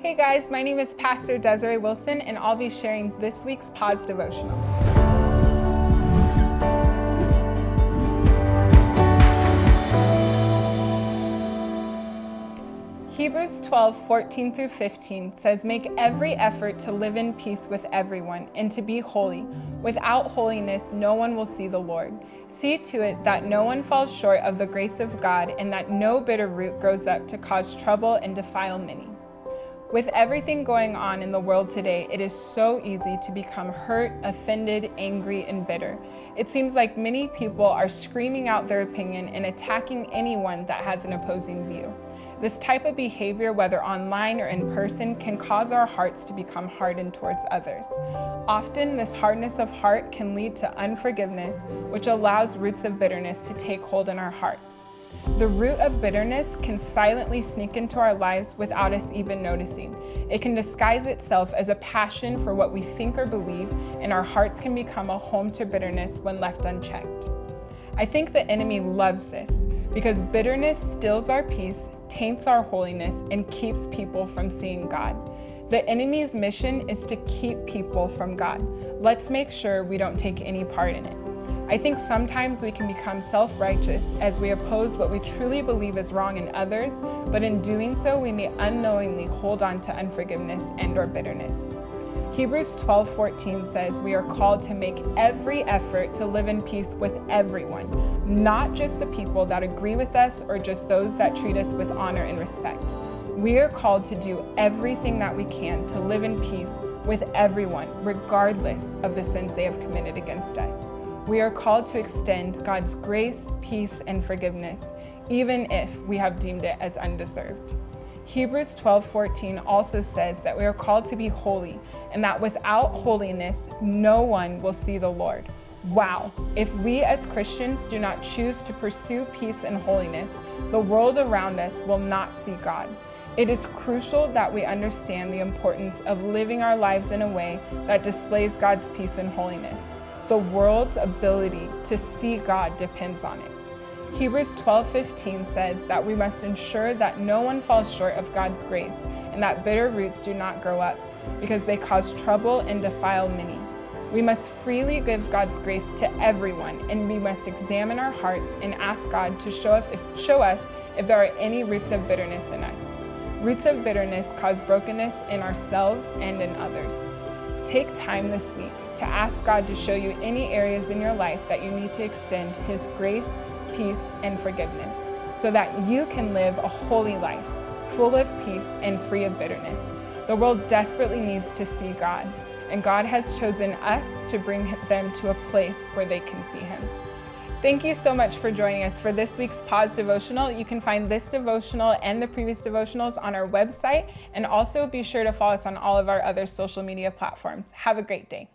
Hey guys, my name is Pastor Desiree Wilson, and I'll be sharing this week's Pause Devotional. Hebrews 12:14-15 says, "Make every effort to live in peace with everyone and to be holy. Without holiness, no one will see the Lord. See to it that no one falls short of the grace of God and that no bitter root grows up to cause trouble and defile many." With everything going on in the world today, it is so easy to become hurt, offended, angry, and bitter. It seems like many people are screaming out their opinion and attacking anyone that has an opposing view. This type of behavior, whether online or in person, can cause our hearts to become hardened towards others. Often, this hardness of heart can lead to unforgiveness, which allows roots of bitterness to take hold in our hearts. The root of bitterness can silently sneak into our lives without us even noticing. It can disguise itself as a passion for what we think or believe, and our hearts can become a home to bitterness when left unchecked. I think the enemy loves this because bitterness steals our peace, taints our holiness, and keeps people from seeing God. The enemy's mission is to keep people from God. Let's make sure we don't take any part in it. I think sometimes we can become self-righteous as we oppose what we truly believe is wrong in others, but in doing so, we may unknowingly hold on to unforgiveness and/or bitterness. Hebrews 12:14 says we are called to make every effort to live in peace with everyone, not just the people that agree with us or just those that treat us with honor and respect. We are called to do everything that we can to live in peace with everyone, regardless of the sins they have committed against us. We are called to extend God's grace, peace, and forgiveness, even if we have deemed it as undeserved. Hebrews 12:14 also says that we are called to be holy, and that without holiness, no one will see the Lord. Wow, if we as Christians do not choose to pursue peace and holiness, the world around us will not see God. It is crucial that we understand the importance of living our lives in a way that displays God's peace and holiness. The world's ability to see God depends on it. Hebrews 12:15 says that we must ensure that no one falls short of God's grace and that bitter roots do not grow up because they cause trouble and defile many. We must freely give God's grace to everyone, and we must examine our hearts and ask God to show us if there are any roots of bitterness in us. Roots of bitterness cause brokenness in ourselves and in others. Take time this week to ask God to show you any areas in your life that you need to extend His grace, peace, and forgiveness so that you can live a holy life, full of peace and free of bitterness. The world desperately needs to see God, and God has chosen us to bring them to a place where they can see Him. Thank you so much for joining us for this week's Pause Devotional. You can find this devotional and the previous devotionals on our website, and also be sure to follow us on all of our other social media platforms. Have a great day.